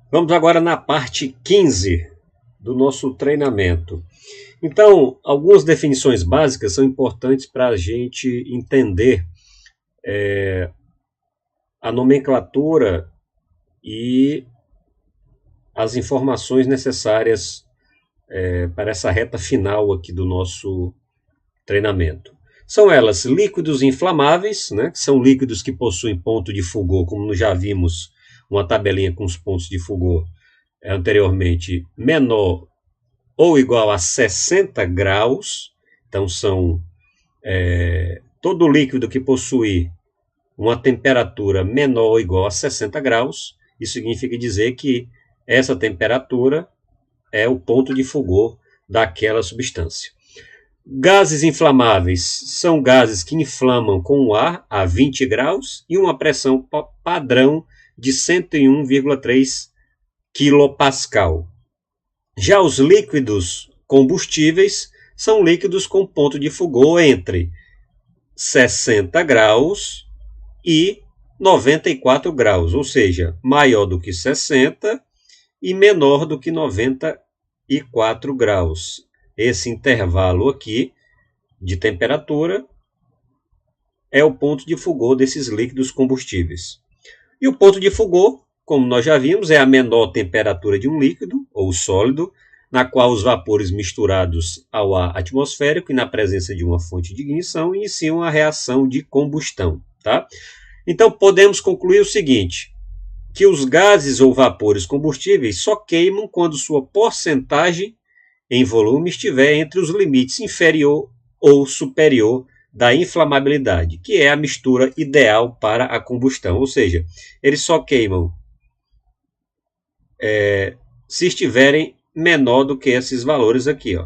Vamos agora na parte 15 do nosso treinamento. Então, algumas definições básicas são importantes para a gente entender a nomenclatura e as informações necessárias para essa reta final aqui do nosso treinamento. São elas líquidos inflamáveis, né, que são líquidos que possuem ponto de Foucault, como já vimos uma tabelinha com os pontos de Foucault anteriormente, menor ou igual a 60 graus. Então, são todo líquido que possui uma temperatura menor ou igual a 60 graus. Isso significa dizer que essa temperatura é o ponto de Foucault daquela substância. Gases inflamáveis são gases que inflamam com o ar a 20 graus e uma pressão padrão de 101,3 kPa. Já os líquidos combustíveis são líquidos com ponto de Foucault entre 60 graus e 94 graus, ou seja, maior do que 60 e menor do que 94 graus. Esse intervalo aqui de temperatura é o ponto de Foucault desses líquidos combustíveis. E o ponto de Foucault, como nós já vimos, é a menor temperatura de um líquido ou sólido, na qual os vapores misturados ao ar atmosférico e na presença de uma fonte de ignição iniciam a reação de combustão. Tá? Então, podemos concluir o seguinte, que os gases ou vapores combustíveis só queimam quando sua porcentagem em volume estiver entre os limites inferior ou superior da inflamabilidade, que é a mistura ideal para a combustão. Ou seja, eles só queimam se estiverem menor do que esses valores aqui.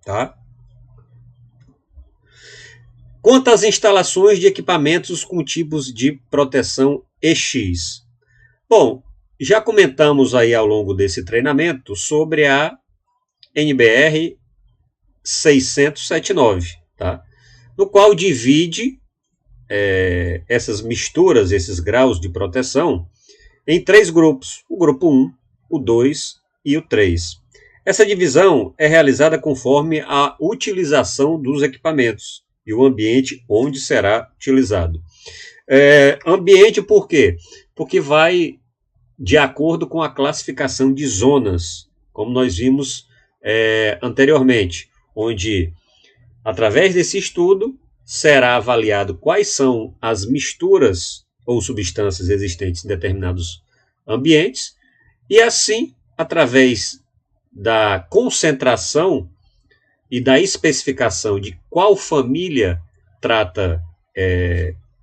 Tá? Quanto às instalações de equipamentos com tipos de proteção EX. Bom, já comentamos aí ao longo desse treinamento sobre a NBR 679, tá? No qual divide essas misturas, esses graus de proteção, em 3 grupos, o grupo 1, o 2 e o 3. Essa divisão é realizada conforme a utilização dos equipamentos e o ambiente onde será utilizado. Ambiente por quê? Porque vai de acordo com a classificação de zonas, como nós vimos anteriormente, onde, através desse estudo, será avaliado quais são as misturas ou substâncias existentes em determinados ambientes, e assim, através da concentração e da especificação de qual família trata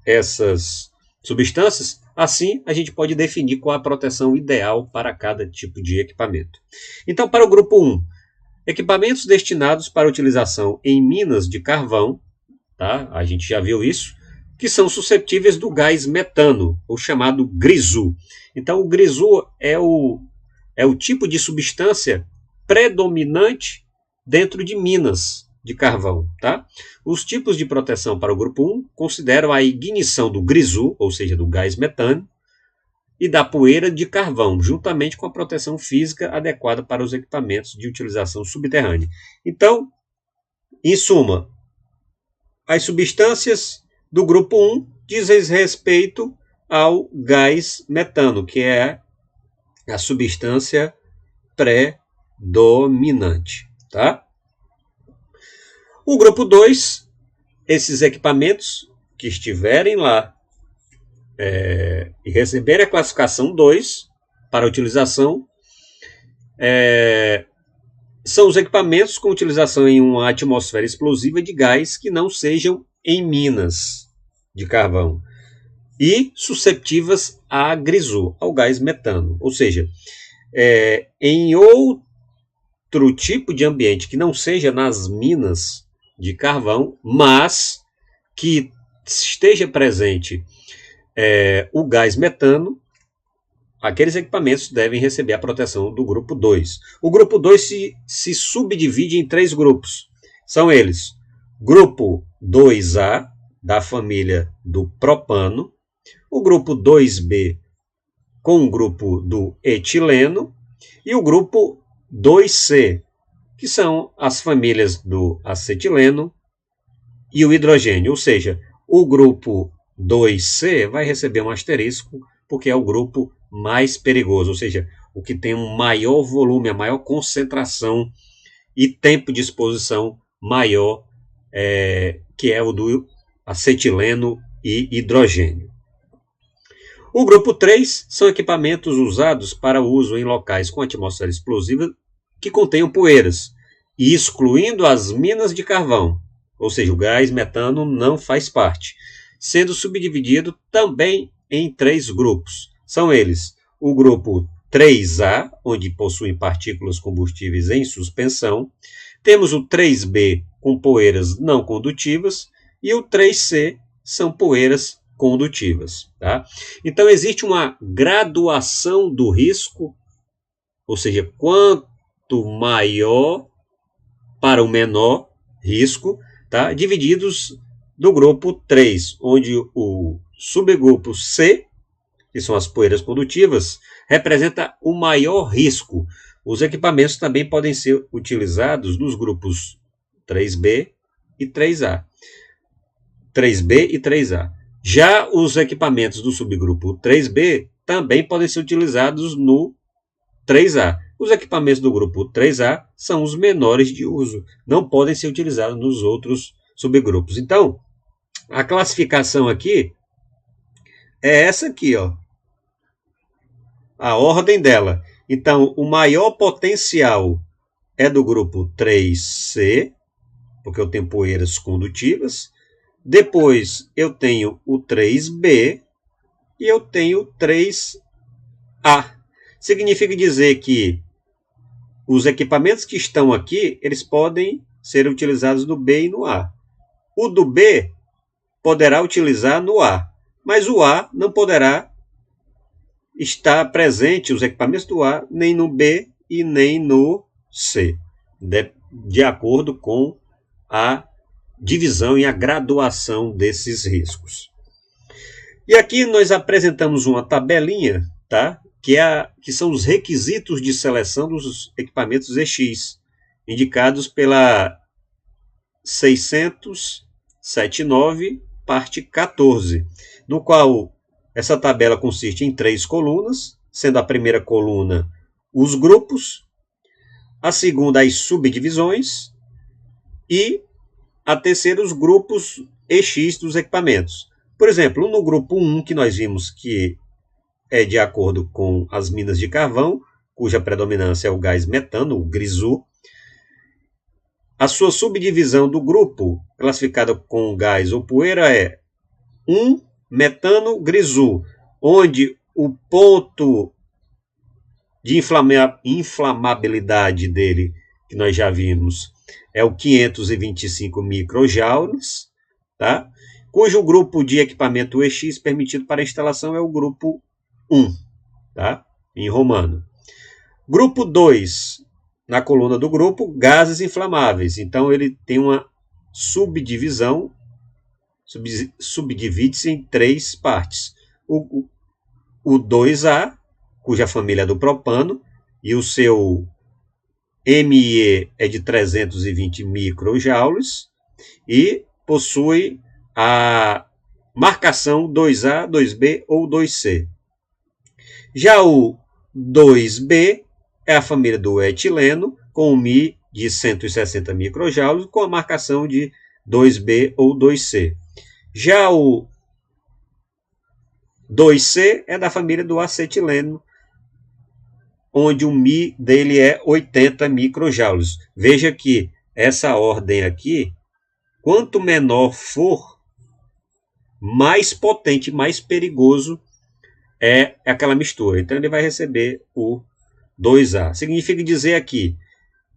essas substâncias, assim a gente pode definir qual a proteção ideal para cada tipo de equipamento. Então, para o grupo 1, equipamentos destinados para utilização em minas de carvão, tá? A gente já viu isso, que são suscetíveis do gás metano, ou chamado grisu. Então, o grisu é o tipo de substância predominante dentro de minas de carvão. Tá? Os tipos de proteção para o grupo 1 consideram a ignição do grisu, ou seja, do gás metano, e da poeira de carvão, juntamente com a proteção física adequada para os equipamentos de utilização subterrânea. Então, em suma, as substâncias do grupo 1 dizem respeito ao gás metano, que é a substância predominante. Tá? O grupo 2, esses equipamentos que estiverem lá e receberem a classificação 2 para utilização, são os equipamentos com utilização em uma atmosfera explosiva de gás que não sejam em minas de carvão e susceptíveis a grisu, ao gás metano. Ou seja, em outro tipo de ambiente que não seja nas minas de carvão, mas que esteja presente o gás metano, aqueles equipamentos devem receber a proteção do grupo 2. O grupo 2 se subdivide em 3 grupos. São eles: grupo 2A, da família do propano, o grupo 2B, com o grupo do etileno e o grupo 2C, que são as famílias do acetileno e o hidrogênio. Ou seja, o grupo 2C vai receber um asterisco porque é o grupo mais perigoso, ou seja, o que tem um maior volume, a maior concentração e tempo de exposição maior, que é o do acetileno e hidrogênio. O grupo 3 são equipamentos usados para uso em locais com atmosfera explosiva que contenham poeiras, e excluindo as minas de carvão, ou seja, o gás metano não faz parte, sendo subdividido também em 3 grupos. São eles o grupo 3A, onde possuem partículas combustíveis em suspensão, temos o 3B com poeiras não condutivas e o 3C são poeiras condutivas. Tá? Então existe uma graduação do risco, ou seja, quanto maior para o menor risco, tá? Divididos do grupo 3, onde o subgrupo C, que são as poeiras condutivas, representa o maior risco. Os equipamentos também podem ser utilizados nos grupos 3B e 3A. 3B e 3A. Já os equipamentos do subgrupo 3B também podem ser utilizados no 3A. Os equipamentos do grupo 3A são os menores de uso, não podem ser utilizados nos outros subgrupos. Então, a classificação aqui é essa aqui, ó. A ordem dela. Então, o maior potencial é do grupo 3C, porque eu tenho poeiras condutivas. Depois, eu tenho o 3B e eu tenho o 3A. Significa dizer que os equipamentos que estão aqui, eles podem ser utilizados no B e no A. O do B poderá utilizar no A, mas o A não poderá estar presente, os equipamentos do A, nem no B e nem no C, de acordo com a divisão e a graduação desses riscos. E aqui nós apresentamos uma tabelinha, tá? Que são os requisitos de seleção dos equipamentos EX, indicados pela 600.7.9, parte 14, no qual essa tabela consiste em 3 colunas, sendo a primeira coluna os grupos, a segunda as subdivisões e a terceira os grupos EX dos equipamentos. Por exemplo, no grupo 1, que nós vimos que é de acordo com as minas de carvão, cuja predominância é o gás metano, o GRISU. A sua subdivisão do grupo, classificada com gás ou poeira, é 1 metano GRISU, onde o ponto de inflamabilidade dele, que nós já vimos, é o 525 microjoules, tá? Cujo grupo de equipamento EX permitido para instalação é o grupo 1, tá? Em romano. Grupo 2, na coluna do grupo, gases inflamáveis. Então, ele tem uma subdivisão, subdivide-se em 3 partes. O 2A, cuja família é do propano, e o seu ME é de 320 microjoules, e possui a marcação 2A, 2B ou 2C. Já o 2B é a família do etileno, com o Mi de 160 microjoules, com a marcação de 2B ou 2C. Já o 2C é da família do acetileno, onde o Mi dele é 80 microjoules. Veja que essa ordem aqui, quanto menor for, mais potente, mais perigoso é aquela mistura. Então, ele vai receber o 2A. Significa dizer aqui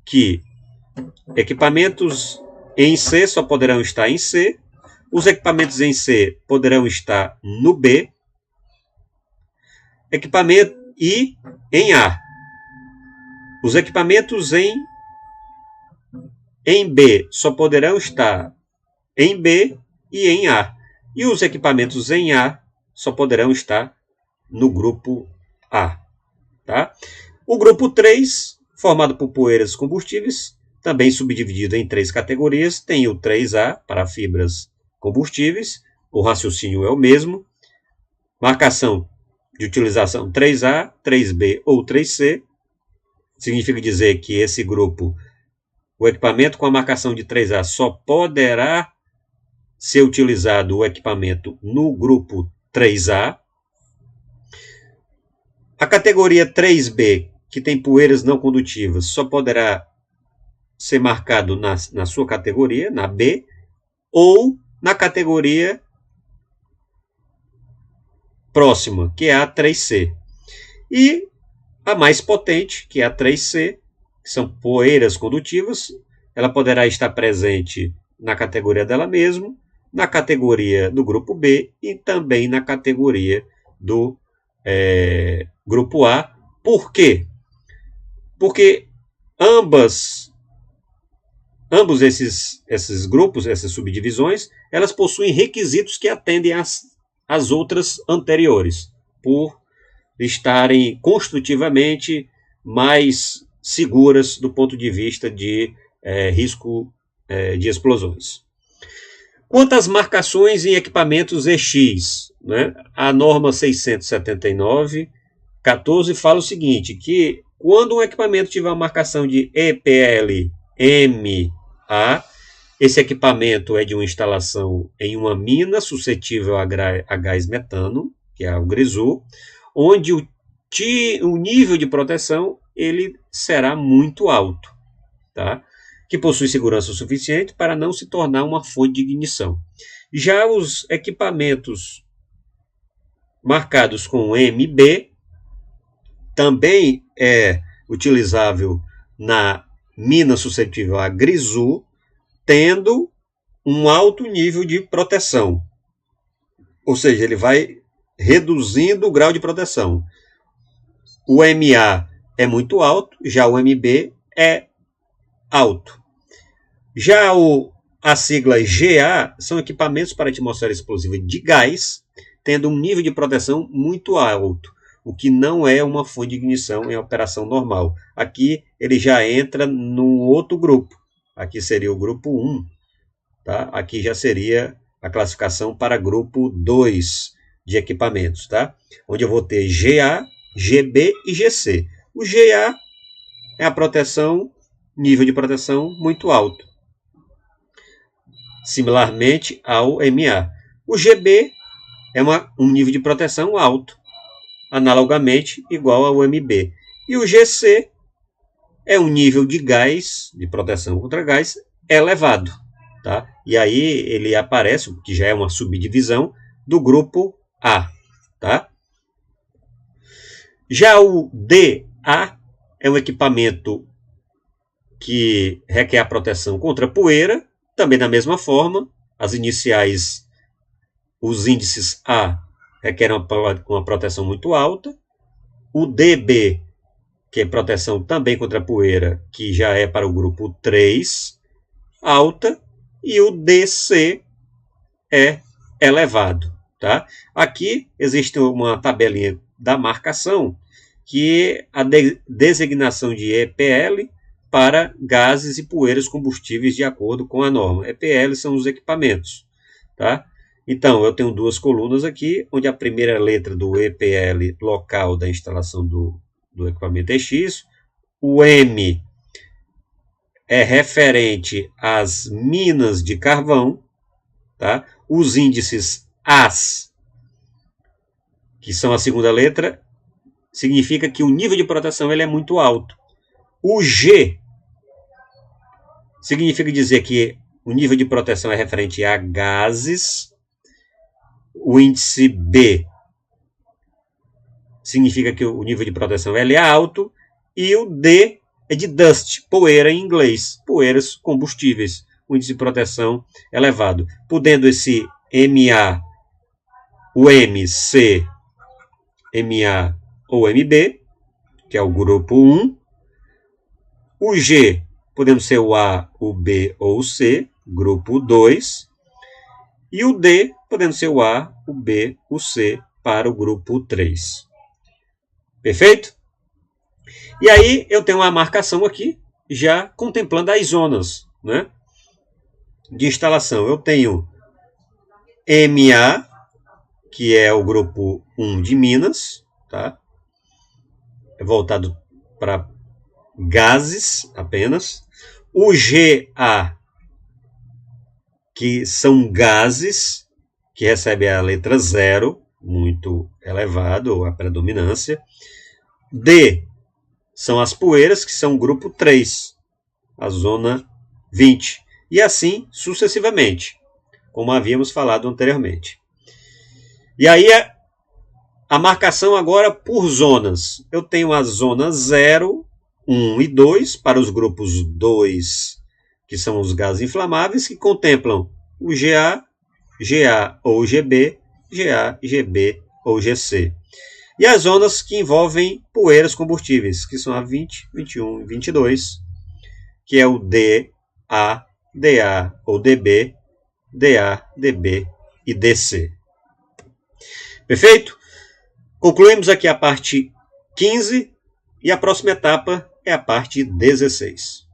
que equipamentos em C só poderão estar em C, os equipamentos em C poderão estar no B, equipamento e em A. Os equipamentos em B só poderão estar em B e em A. E os equipamentos em A só poderão estar no grupo A. Tá? O grupo 3, formado por poeiras combustíveis, também subdividido em 3 categorias, tem o 3A para fibras combustíveis, o raciocínio é o mesmo, marcação de utilização 3A, 3B ou 3C, significa dizer que esse grupo, o equipamento com a marcação de 3A só poderá ser utilizado o equipamento no grupo 3A. A categoria 3B, que tem poeiras não condutivas, só poderá ser marcado na sua categoria, na B, ou na categoria próxima, que é a 3C. E a mais potente, que é a 3C, que são poeiras condutivas, ela poderá estar presente na categoria dela mesma, na categoria do grupo B e também na categoria do grupo A. Por quê? Porque ambos esses grupos, essas subdivisões, elas possuem requisitos que atendem às outras anteriores, por estarem construtivamente mais seguras do ponto de vista de risco de explosões. Quanto às marcações em equipamentos EX, né, a norma 679/14 fala o seguinte, que quando um equipamento tiver uma marcação de EPL-MA, esse equipamento é de uma instalação em uma mina suscetível a gás metano, que é o GRISU, onde o nível de proteção ele será muito alto, tá? Que possui segurança suficiente para não se tornar uma fonte de ignição. Já os equipamentos marcados com MB também é utilizável na mina suscetível a GRISU, tendo um alto nível de proteção. Ou seja, ele vai reduzindo o grau de proteção. O MA é muito alto, já o MB é alto. Já a sigla GA são equipamentos para atmosfera explosiva de gás, tendo um nível de proteção muito alto, o que não é uma fonte de ignição em operação normal. Aqui ele já entra num outro grupo. Aqui seria o grupo 1. Tá? Aqui já seria a classificação para grupo 2 de equipamentos, tá? Onde eu vou ter GA, GB e GC. O GA é a proteção, nível de proteção muito alto, similarmente ao MA. O GB é um nível de proteção alto, analogamente igual ao MB. E o GC é um nível de gás, de proteção contra gás, elevado. Tá? E aí ele aparece, que já é uma subdivisão, do grupo A. Tá? Já o DA é um equipamento que requer a proteção contra poeira, também da mesma forma, as iniciais, os índices A requerem uma proteção muito alta, o DB, que é proteção também contra poeira, que já é para o grupo 3, alta, e o DC é elevado. Tá? Aqui existe uma tabelinha da marcação, que é a designação de EPL para gases e poeiras combustíveis de acordo com a norma. EPL são os equipamentos. Tá? Então, eu tenho duas colunas aqui, onde a primeira letra do EPL local da instalação do equipamento é X, o M é referente às minas de carvão, tá? Os índices AS, que são a segunda letra, significa que o nível de proteção ele é muito alto. O G significa dizer que o nível de proteção é referente a gases. O índice B significa que o nível de proteção ele é alto. E o D é de dust, poeira em inglês, poeiras combustíveis, o índice de proteção elevado, podendo esse MA, o MC, MA ou MB, que é o grupo 1, o G, podendo ser o A, o B ou o C, grupo 2, e o D, podendo ser o A, o B, o C, para o grupo 3. Perfeito? E aí eu tenho uma marcação aqui, já contemplando as zonas, né, de instalação. Eu tenho MA, que é o grupo 1 de Minas, tá? É voltado para gases apenas. O GA, que são gases, que recebe a letra 0, muito elevado, a predominância. D são as poeiras, que são o grupo 3, a zona 20. E assim sucessivamente, como havíamos falado anteriormente. E aí a marcação agora por zonas. Eu tenho a zona 0, 1 e 2 para os grupos 2, que são os gases inflamáveis, que contemplam o GA, GA ou GB, GA, GB ou GC. E as zonas que envolvem poeiras combustíveis, que são a 20, 21 e 22, que é o DA, DA ou DB, DA, DB e DC. Perfeito? Concluímos aqui a parte 15 e a próxima etapa é a parte 16.